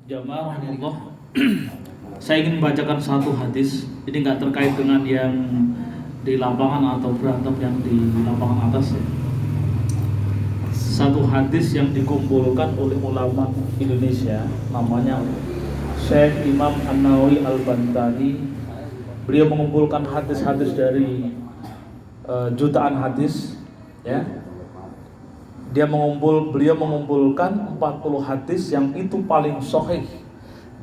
Jamaah rahimahullah. Saya ingin membacakan satu hadis. Ini nggak terkait dengan yang di lapangan atau berantem yang di lapangan atas. Satu hadis yang dikumpulkan oleh ulama Indonesia, namanya Syekh Imam An-Nawawi Al-Bantani. Beliau mengumpulkan hadis-hadis dari jutaan hadis, ya. Beliau mengumpulkan 40 hadis yang itu paling sahih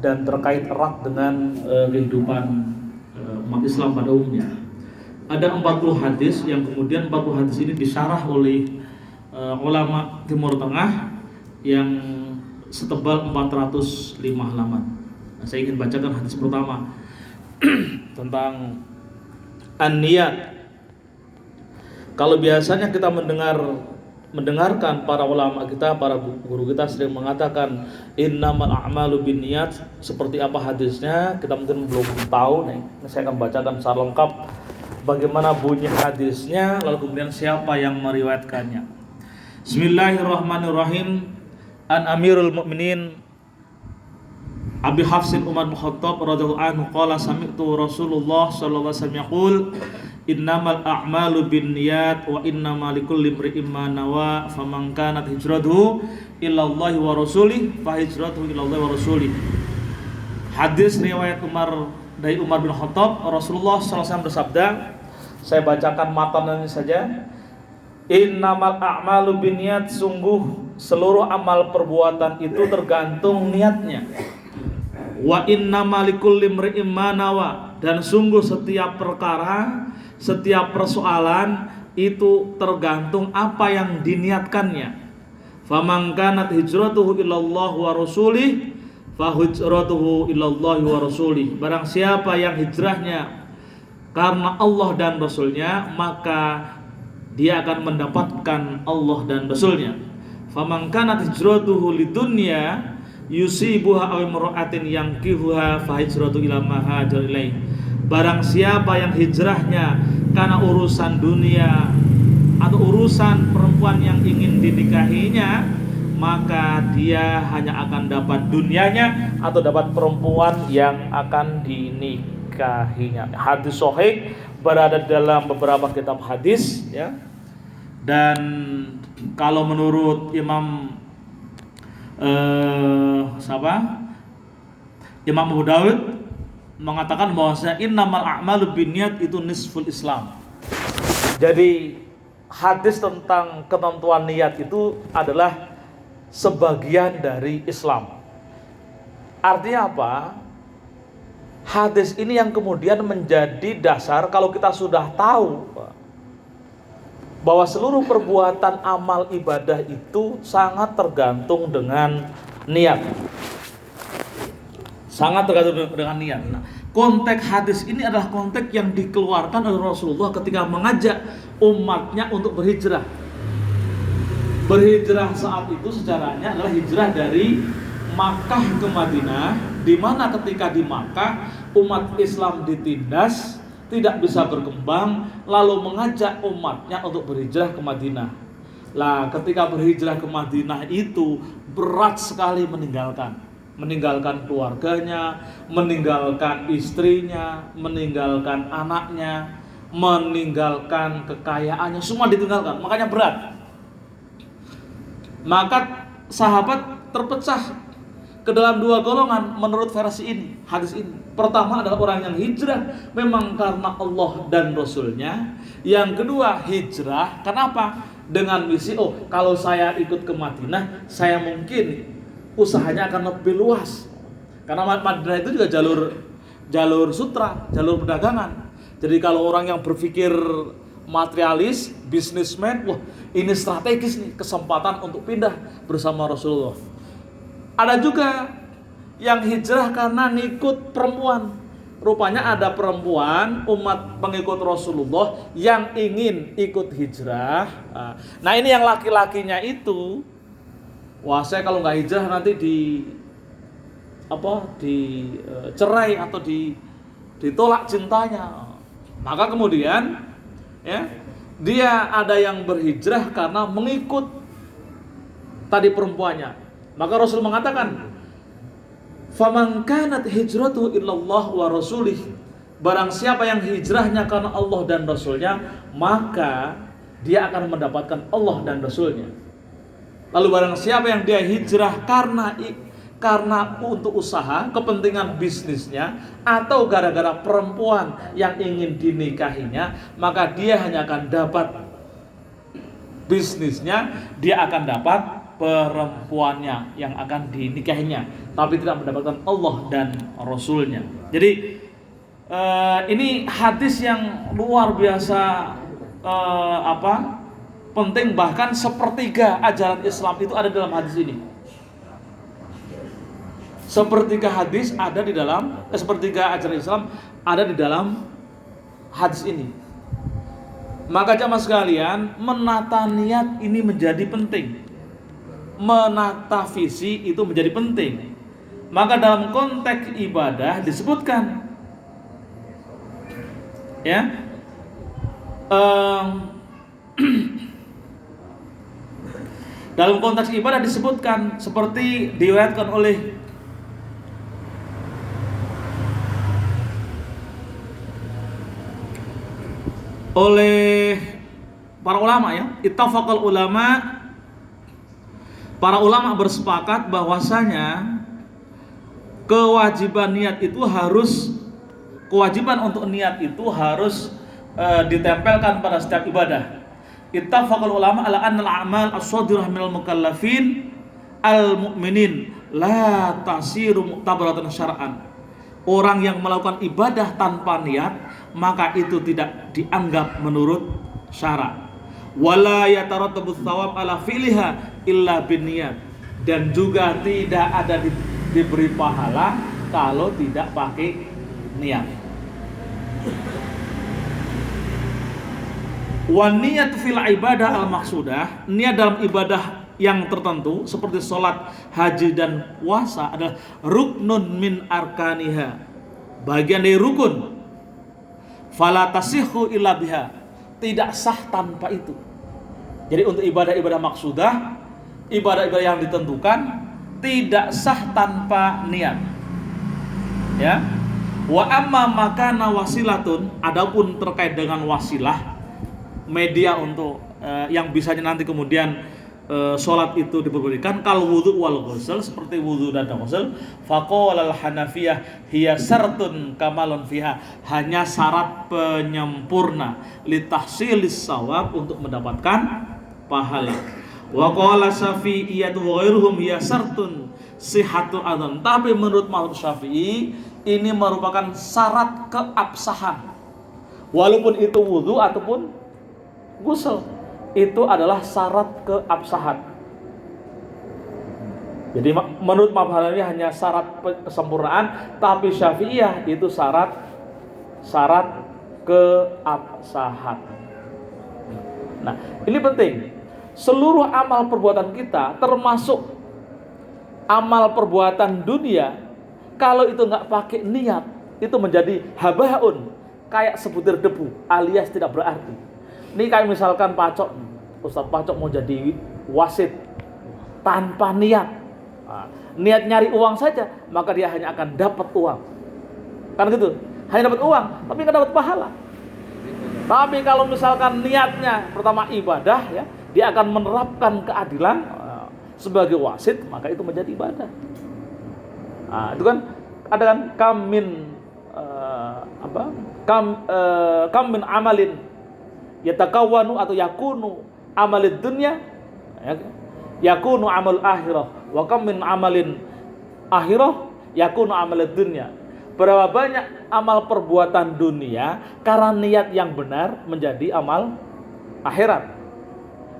dan terkait erat dengan kehidupan umat Islam pada umumnya. Ada 40 hadis yang kemudian 40 hadis ini disyarah oleh ulama Timur Tengah yang setebal 405 halaman. Nah, saya ingin bacakan hadis pertama tentang an-niyat. Kalau biasanya kita mendengarkan para ulama kita, para guru kita sering mengatakan innamal a'malu binniyat. Seperti apa hadisnya kita mungkin belum tahu nih. Saya akan bacakan secara lengkap bagaimana bunyi hadisnya, lalu kemudian siapa yang meriwayatkannya. Bismillahirrahmanirrahim. An Amirul Mukminin Abi Hafsin Umar bin Khattab radhiyallahu anhu qala sami'tu Rasulullah sallallahu alaihi wasallam yaqul innamal a'malu binniyat wa innamal likulli imri'in ma nawa faman kanat hijratuhu ila Allah wa rasulih fa hijratuhu ila Allah wa rasulih. Hadis riwayat dari Umar bin Khattab, Rasulullah sallallahu alaihi wasallam bersabda, saya bacakan matanannya saja. Innamal a'malu binniyat, sungguh seluruh amal perbuatan itu tergantung niatnya. Wa innamal likulli imri'in ma nawa, dan sungguh setiap perkara, setiap persoalan itu tergantung apa yang diniatkannya. Faman kanat hijratuhu ilallah wa rasulih fa hijratuhu ilallah wa rasulih. Barang siapa yang hijrahnya karena Allah dan Rasulnya, maka dia akan mendapatkan Allah dan Rasulnya. Faman kanat hijratuhu lidunya yusibuha aw imra'atin yankihuha fa hijratu ila ma hajar ilaih. Barang siapa yang hijrahnya karena urusan dunia atau urusan perempuan yang ingin dinikahinya, maka dia hanya akan dapat dunianya atau dapat perempuan yang akan dinikahinya. Hadis sahih berada dalam beberapa kitab hadis, ya. Dan kalau menurut Imam Abu Dawud mengatakan bahwasanya innamal a'malu binniyat itu nisful Islam. Jadi hadis tentang ketentuan niat itu adalah sebagian dari Islam. Artinya apa? Hadis ini yang kemudian menjadi dasar kalau kita sudah tahu bahwa seluruh perbuatan amal ibadah itu sangat tergantung dengan niat. Sangat tergantung dengan niat. Nah, konteks hadis ini adalah konteks yang dikeluarkan oleh Rasulullah ketika mengajak umatnya untuk berhijrah. Berhijrah saat itu sejarahnya adalah hijrah dari Makkah ke Madinah, di mana ketika di Makkah umat Islam ditindas, tidak bisa berkembang, lalu mengajak umatnya untuk berhijrah ke Madinah. Lah, ketika berhijrah ke Madinah itu berat sekali meninggalkan keluarganya, meninggalkan istrinya, meninggalkan anaknya, meninggalkan kekayaannya, semua ditinggalkan, makanya berat. Maka sahabat terpecah ke dalam dua golongan menurut versi ini, hadis ini. Pertama adalah orang yang hijrah memang karena Allah dan Rasulnya. Yang kedua hijrah, kenapa? Dengan misi, kalau saya ikut ke Madinah, saya mungkin usahanya akan lebih luas. Karena Madinah itu juga jalur sutra, jalur perdagangan. Jadi kalau orang yang berpikir materialis, bisnismen, ini strategis nih, kesempatan untuk pindah bersama Rasulullah. Ada juga yang hijrah karena ngikut perempuan. Rupanya ada perempuan umat pengikut Rasulullah yang ingin ikut hijrah. Nah, ini yang laki-lakinya itu, saya kalau nggak hijrah nanti dicerai atau ditolak cintanya. Maka kemudian, ya, dia ada yang berhijrah karena mengikut tadi perempuannya. Maka Rasul mengatakan, Faman kanat hijratuhu illallah wa rasulih, barang siapa yang hijrahnya karena Allah dan Rasulnya, maka dia akan mendapatkan Allah dan Rasulnya. Lalu barang siapa yang dia hijrah karena untuk usaha, kepentingan bisnisnya, atau gara-gara perempuan yang ingin dinikahinya, maka dia hanya akan dapat bisnisnya, dia akan dapat perempuannya yang akan dinikahinya, tapi tidak mendapatkan Allah dan Rasulnya. Jadi ini hadis yang luar biasa penting, bahkan sepertiga ajaran Islam itu ada dalam hadis ini. Sepertiga hadis ada di dalam sepertiga ajaran Islam ada di dalam hadis ini. Maka jamaah sekalian, menata niat ini menjadi penting. Menata visi itu menjadi penting. Maka dalam konteks ibadah disebutkan, ya, dalam konteks ibadah disebutkan seperti diriwayatkan oleh para ulama, ya. Ittafaqal ulama, para ulama bersepakat bahwasanya kewajiban untuk niat itu harus ditempelkan pada setiap ibadah. Ittafaqal ulama ala annal a'mal as-sadirah minal mukallafin al-mu'minin la tasiru mu'tabaratan syar'an. Orang yang melakukan ibadah tanpa niat, maka itu tidak dianggap menurut syarak. Wala yatarattabu thawab ala fi'liha illa binniyat, dan juga tidak ada diberi pahala kalau tidak pakai niat. Wa niyat fil ibadah al maksudah, niat dalam ibadah yang tertentu seperti sholat, haji dan puasa adalah ruknun min arkaniha, bagian dari rukun. Fala tasihhu illa biha, tidak sah tanpa itu. Jadi untuk ibadah-ibadah maksudah, ibadah-ibadah yang ditentukan, tidak sah tanpa niat. Ya. Wa amma makana wasilatun, adapun terkait dengan wasilah, media untuk yang bisanya nanti kemudian sholat itu diperbolehkan, kal wudu wal ghusl, seperti wudu dan ghusl, faqala al hanafiyah hiya syartun kamalun fiha, hanya syarat penyempurna, litahsilis shawab, untuk mendapatkan pahala. Wa qala syafi'iyyah wa ghairuhum hiya syartun sihhatul adzan, tapi menurut mazhab Syafi'i ini merupakan syarat keabsahan, walaupun itu wudu ataupun ghusl, itu adalah syarat keabsahan. Jadi menurut mazhab Hanafi hanya syarat kesempurnaan, tapi Syafi'iyah itu syarat keabsahan. Nah, ini penting. Seluruh amal perbuatan kita, termasuk amal perbuatan dunia, kalau itu nggak pakai niat, itu menjadi habaun, kayak sebutir debu, alias tidak berarti. Ini kayak misalkan Pacok, Ustadz Pacok mau jadi wasit tanpa niat, niat nyari uang saja, maka dia hanya akan dapat uang, kan gitu, hanya dapat uang, tapi nggak dapat pahala. Tapi kalau misalkan niatnya pertama ibadah, ya, dia akan menerapkan keadilan sebagai wasit, maka itu menjadi ibadah. Itu kan ada kan kamin amalin yatakawanu atau yakunu amalid dunya, yakunu amal akhirah, wa kam min amalin akhirah yakunu amalid dunya. Berapa banyak amal perbuatan dunia karena niat yang benar menjadi amal akhirat,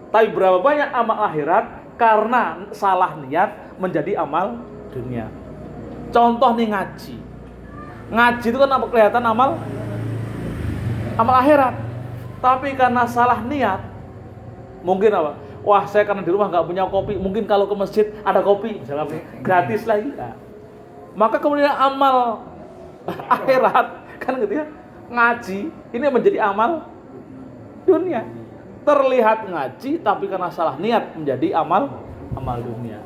tapi berapa banyak amal akhirat karena salah niat menjadi amal dunia. Contoh nih, ngaji itu kan kelihatan amal akhirat, tapi karena salah niat, mungkin apa? Wah, saya karena di rumah nggak punya kopi, mungkin kalau ke masjid ada kopi, misalnya gratis lagi. Nah, maka kemudian amal akhirat, kan gitu ya, ngaji ini menjadi amal dunia. Terlihat ngaji, tapi karena salah niat menjadi amal dunia.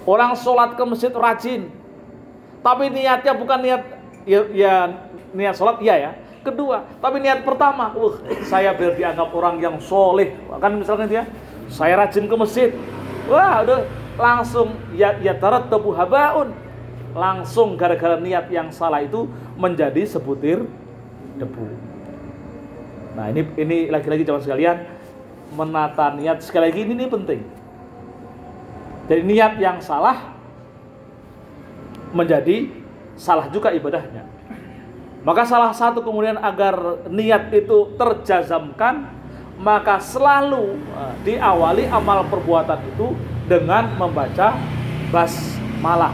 Orang sholat ke masjid rajin, Tapi niatnya bukan niat ya niat sholat ya. Kedua, tapi niat pertama, saya biar dianggap orang yang soleh. Kan misalkan dia, saya rajin ke masjid. Wah, udah langsung ya tarattabu habaun. Langsung gara-gara niat yang salah itu menjadi sebutir debu. Nah, ini lagi-lagi jamaah sekalian, menata niat sekali lagi ini penting. Jadi niat yang salah menjadi salah juga ibadahnya. Maka salah satu kemudian agar niat itu terjazamkan, maka selalu diawali amal perbuatan itu dengan membaca basmalah.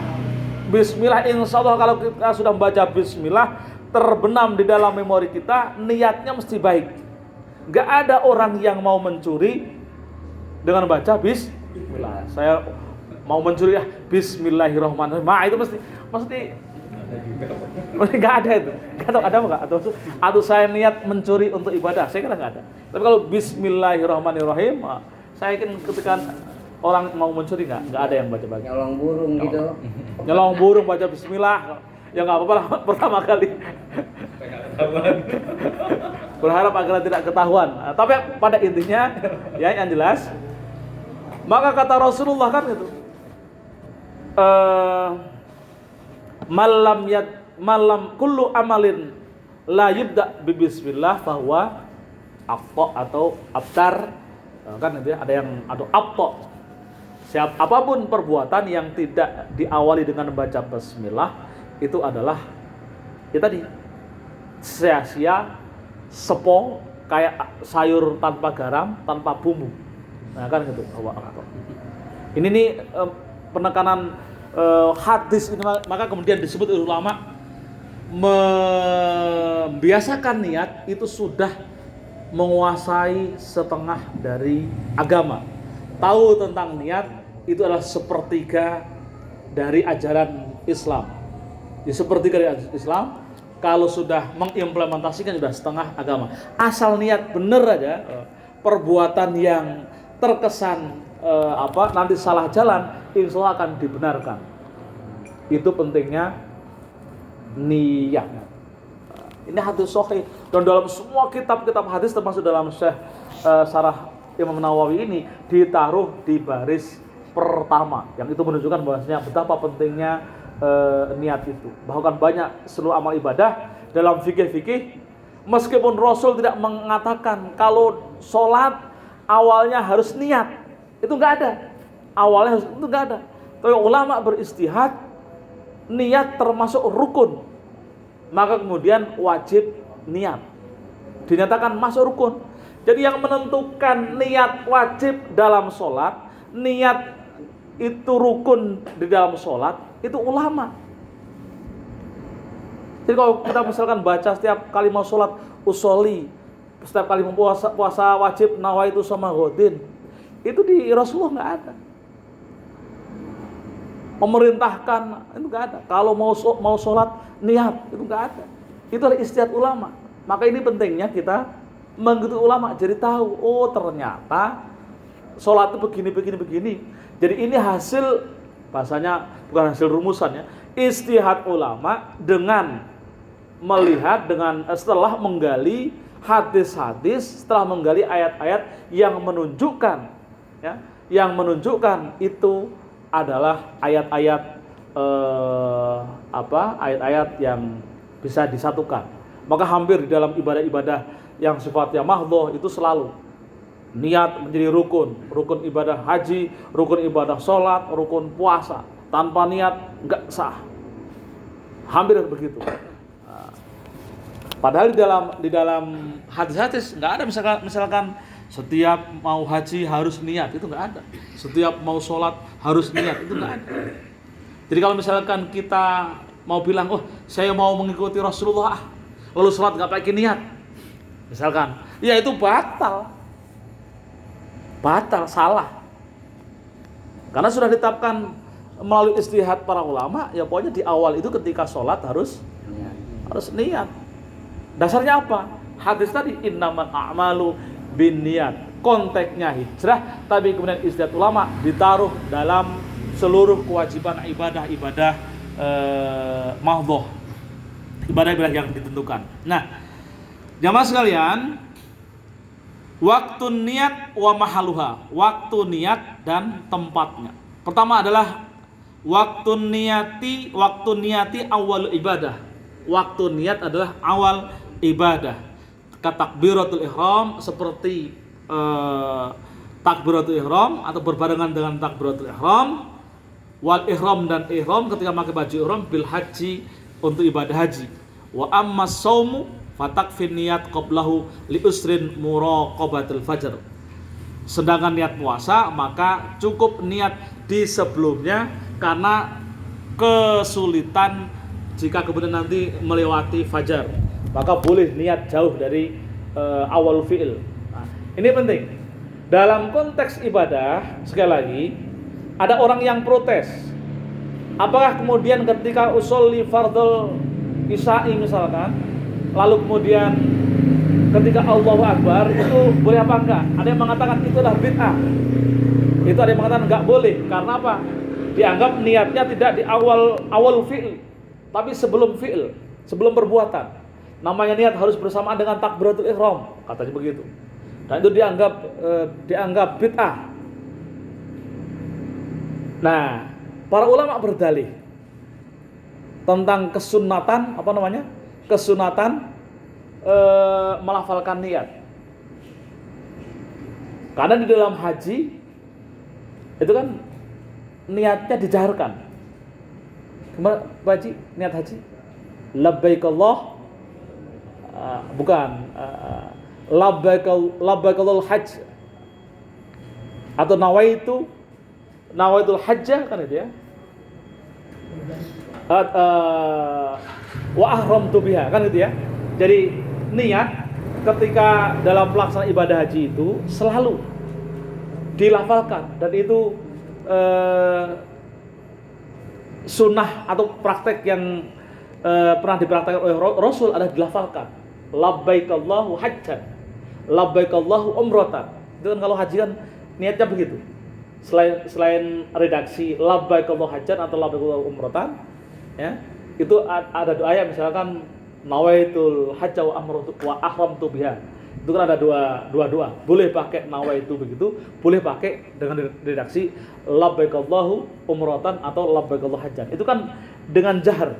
Bismillah, insya Allah kalau kita sudah membaca bismillah, terbenam di dalam memori kita, niatnya mesti baik. Gak ada orang yang mau mencuri dengan baca bismillah. Saya mau mencuri ya bismillahirrahmanirrahim. Nah, itu mesti nggak ada itu. Nggak tahu ada nggak? Atau saya niat mencuri untuk ibadah, saya kira nggak ada. Tapi kalau bismillahirrahmanirrahim, saya yakin ketika orang mau mencuri nggak ada yang baca. Nyolong burung gitu. Nyolong burung baca bismillah, ya nggak apa-apa lah pertama kali. Berharap agar tidak ketahuan. Tapi pada intinya, ya yang jelas, maka kata Rasulullah kan itu. Malam kullu amalin la yubda bi bismillah bahwa afta atau abtar, kan itu ya, ada yang atau abta. Apapun perbuatan yang tidak diawali dengan membaca bismillah itu adalah ya tadi sia-sia, sepo, kayak sayur tanpa garam, tanpa bumbu. Nah kan gitu. Ini nih penekanan hadis ini, maka kemudian disebut oleh ulama membiasakan niat itu sudah menguasai setengah dari agama. Tahu tentang niat itu adalah sepertiga dari ajaran Islam. Di sepertiga dari ajaran Islam, kalau sudah mengimplementasikan sudah setengah agama. Asal niat bener aja, perbuatan yang terkesan nanti salah jalan, insya Allah akan dibenarkan. Itu pentingnya niat. Ini hadis sahih, dan dalam semua kitab-kitab hadis termasuk dalam Syarah Imam Nawawi ini ditaruh di baris pertama, yang itu menunjukkan bahwasanya betapa pentingnya niat itu. Bahkan banyak seluruh amal ibadah dalam fikih, meskipun Rasul tidak mengatakan kalau sholat awalnya harus niat, itu nggak ada. Awalnya harus, itu nggak ada. Tapi ulama beristihad, niat termasuk rukun, maka kemudian wajib niat, dinyatakan masuk rukun. Jadi yang menentukan niat wajib dalam sholat, niat itu rukun di dalam sholat, itu ulama. Jadi kalau kita misalkan baca setiap kali mau sholat usolli, setiap kali mau puasa wajib nawaitu sama godin, itu di Rasulullah nggak ada. Memerintahkan itu nggak ada. Kalau mau sholat niat itu nggak ada. Itu adalah ijtihad ulama. Maka ini pentingnya kita mengikuti ulama, jadi tahu, oh ternyata sholat itu begini. Jadi ini hasil, bahasanya bukan hasil rumusan ya, ijtihad ulama dengan melihat, setelah menggali hadis-hadis, setelah menggali ayat-ayat yang menunjukkan itu adalah ayat-ayat ayat-ayat yang bisa disatukan. Maka hampir di dalam ibadah-ibadah yang sifatnya mahdhah itu selalu niat menjadi rukun ibadah haji, rukun ibadah sholat, rukun puasa. Tanpa niat enggak sah. Hampir begitu. Padahal di dalam hadis-hadis enggak ada misalkan setiap mau haji harus niat, itu enggak ada. Setiap mau sholat harus niat, itu enggak ada. Jadi kalau misalkan kita mau bilang, oh saya mau mengikuti Rasulullah, lalu sholat enggak pakai niat, misalkan, ya itu batal, salah. Karena sudah ditetapkan melalui ijtihad para ulama, ya pokoknya di awal itu ketika sholat harus niat. Dasarnya apa? Hadis tadi, innamal a'malu binniyat. Konteksnya hijrah, tapi kemudian ijtihad ulama ditaruh dalam seluruh kewajiban ibadah mahdhah, ibadah-ibadah yang ditentukan. Nah, jamaah sekalian, waktu niat wa mahaluha, waktu niat dan tempatnya. Pertama adalah waktu niati awal ibadah. Waktu niat adalah awal ibadah. Takbiratul ihram seperti takbiratul ihram atau berbarengan dengan takbiratul ihram, wal ihram dan ihram ketika pakai baju ihram bil haji untuk ibadah haji. Wa amma saumu fatakfi niat qablahu li usrin muraqabatul fajr. Sedangkan niat puasa maka cukup niat di sebelumnya karena kesulitan jika kemudian nanti melewati fajar, maka boleh niat jauh dari awal fi'il. Nah, ini penting. Dalam konteks ibadah, sekali lagi, ada orang yang protes. Apakah kemudian ketika usolli fardhu isya'i misalkan, lalu kemudian ketika Allahu Akbar itu boleh apa enggak? Ada yang mengatakan itu adalah bid'ah. Itu ada yang mengatakan enggak boleh. Karena apa? Dianggap niatnya tidak di awal fi'il, tapi sebelum fi'il, sebelum perbuatan. Namanya niat harus bersamaan dengan takbiratul ihram, katanya begitu. Dan itu dianggap bid'ah. Nah, para ulama berdalih tentang kesunatan, kesunatan melafalkan niat. Karena di dalam haji itu kan niatnya dijaharkan. Kemana Pak Haji? Niat haji? Labbaik Allah, bukan labbaik Allahul hajj atau nawaitul hajjah kan itu ya. Wa ahramtu biha kan itu ya. Jadi niat ketika dalam pelaksanaan ibadah haji itu selalu dilafalkan, dan itu sunnah atau praktek yang pernah dipraktekkan oleh Rasul adalah dilafalkan. Labbaik Allahu hajjan, labbaik Allahu umratan. Itu kan kalau haji kan niatnya begitu. Selain redaksi labbaik Allahu hajjan atau labbaik Allahu umratan, ya, itu ada doa yang misalkan nawaitul hajja wa ahramtu biha. Itu kan ada dua doa. Boleh pakai nawaitu begitu, boleh pakai dengan redaksi labbaik Allahu umratan atau labbaik Allahu hajjan. Itu kan dengan jahar.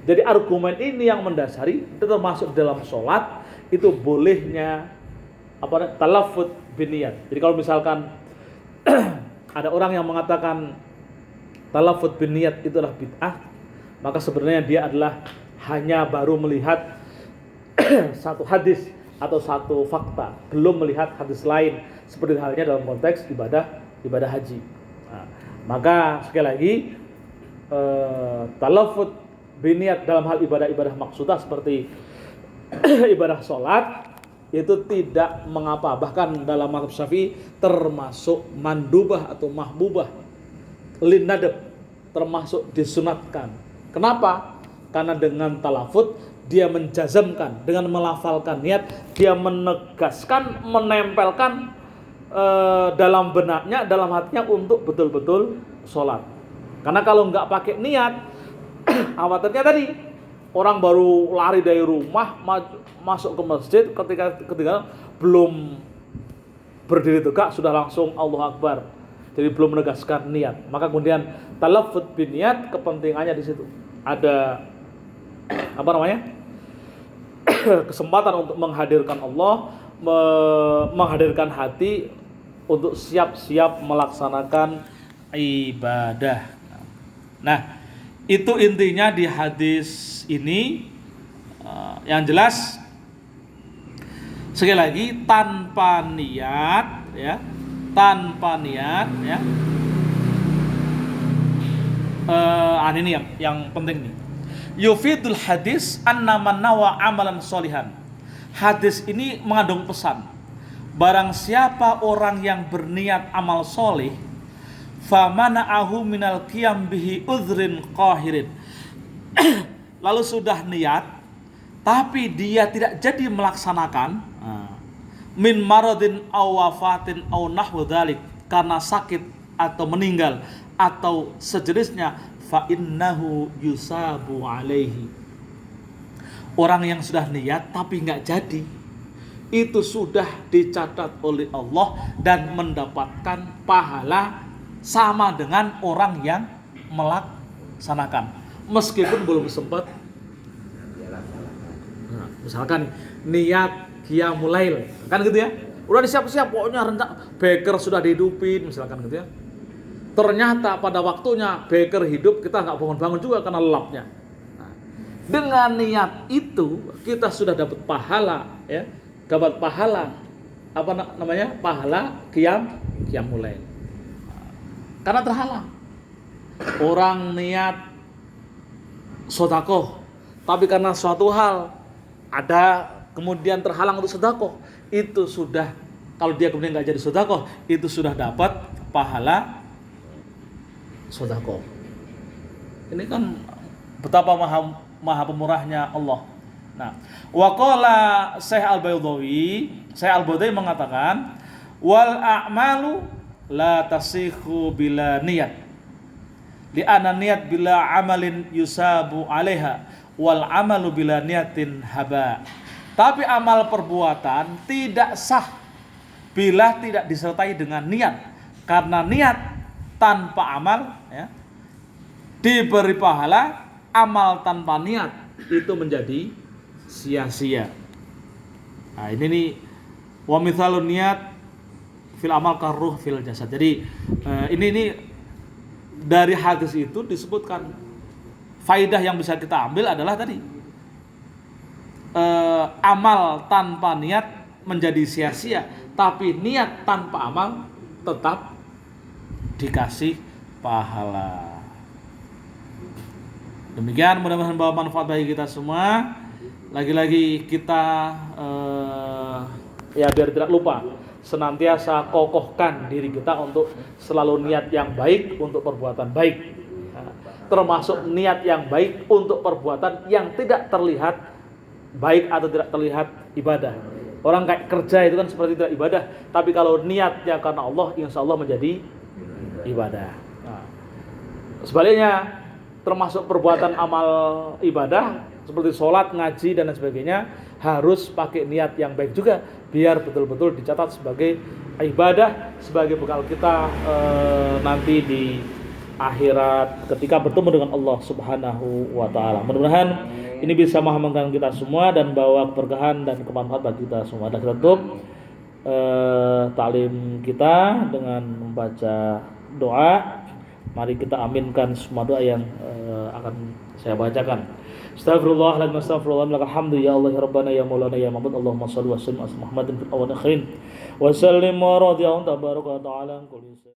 Jadi argumen ini yang mendasari itu termasuk dalam sholat itu bolehnya talaffuz biniyat. Jadi kalau misalkan ada orang yang mengatakan talaffuz biniyat itu adalah bid'ah, maka sebenarnya dia adalah hanya baru melihat satu hadis atau satu fakta, belum melihat hadis lain seperti halnya dalam konteks ibadah haji. Nah, maka sekali lagi talaffuz biniat dalam hal ibadah-ibadah maksudah seperti ibadah sholat itu tidak mengapa. Bahkan dalam mazhab Syafi'i termasuk mandubah atau mahbubah, linnadab, termasuk disunatkan. Kenapa? Karena dengan talafut dia menjazamkan, dengan melafalkan niat dia menegaskan, menempelkan dalam benaknya, dalam hatinya untuk betul-betul sholat. Karena kalau nggak pakai niat, khawatirnya tadi orang baru lari dari rumah masuk ke masjid, ketika belum berdiri tegak sudah langsung Allahu Akbar. Jadi belum menegaskan niat. Maka kemudian talaffuz bin niat kepentingannya di situ. Ada kesempatan untuk menghadirkan Allah, menghadirkan hati untuk siap-siap melaksanakan ibadah. Nah, itu intinya di hadis ini. Yang jelas sekali lagi tanpa niat ya, ini yang penting nih. Yufidul hadis anna man nawa amalan sholihan. Hadis ini mengandung pesan, barang siapa orang yang berniat amal solih, famana'ahu minal qiyam bihi udhrin qahirin. Lalu sudah niat tapi dia tidak jadi melaksanakan, min maradin aw wafatin aw nahwu dzalik, karena sakit atau meninggal atau sejenisnya, fa innahu yusabu alaihi. Orang yang sudah niat tapi nggak jadi, itu sudah dicatat oleh Allah dan mendapatkan pahala sama dengan orang yang melaksanakan meskipun belum sempat. Nah, misalkan niat qiyamul lail, kan gitu ya, udah disiap-siap pokoknya rentak beker sudah dihidupin misalkan gitu ya, ternyata pada waktunya beker hidup kita nggak bangun-bangun juga karena lelapnya. Nah, dengan niat itu kita sudah dapat pahala ya, dapat pahala apa namanya, pahala qiyamul lail. Karena terhalang. Orang niat sedekah tapi karena suatu hal ada kemudian terhalang untuk sedekah, itu sudah, kalau dia kemudian nggak jadi sedekah, itu sudah dapat pahala sedekah. Ini kan betapa maha pemurahnya Allah. Nah, waqala Syekh Al-Baydawi mengatakan, wal a'malu la tasihhu bila niyat. Li'anna niyat bila amalin yusabu 'alaiha wal amalu bila niyatin haba. Tapi amal perbuatan tidak sah bila tidak disertai dengan niat. Karena niat tanpa amal ya, diberi pahala, amal tanpa niat itu menjadi sia-sia. Nah, ini nih wa mithalun niat fil amal karruh fil jasad. Jadi ini dari hadis itu disebutkan faidah yang bisa kita ambil adalah tadi amal tanpa niat menjadi sia-sia, tapi niat tanpa amal tetap dikasih pahala. Demikian, mudah-mudahan bawa manfaat bagi kita semua. Lagi-lagi kita ya biar tidak lupa senantiasa kokohkan diri kita untuk selalu niat yang baik untuk perbuatan baik. Nah, termasuk niat yang baik untuk perbuatan yang tidak terlihat baik atau tidak terlihat ibadah. Orang kayak kerja itu kan seperti tidak ibadah, tapi kalau niatnya karena Allah, insya Allah menjadi ibadah. Nah, sebaliknya, termasuk perbuatan amal ibadah seperti sholat, ngaji dan lain sebagainya harus pakai niat yang baik juga, biar betul-betul dicatat sebagai ibadah, sebagai bekal kita nanti di akhirat ketika bertemu dengan Allah Subhanahu wa taala. Mudah-mudahan ini bisa menghadirkan kita semua dan bawa keberkahan dan kemanfaatan bagi kita semua. Dan kita tutup taklim kita dengan membaca doa. Mari kita aminkan semua doa yang akan saya bacakan. Astagfirullahaladzim, astagfirullahaladzim, alhamdu ya Allah ya Rabbana ya Maulana ya Ma'bud, Allahumma salli wa sallim ala Muhammadin fil awwal akhirin wa sallim wa radiyallahu tabaraka wa ta'ala.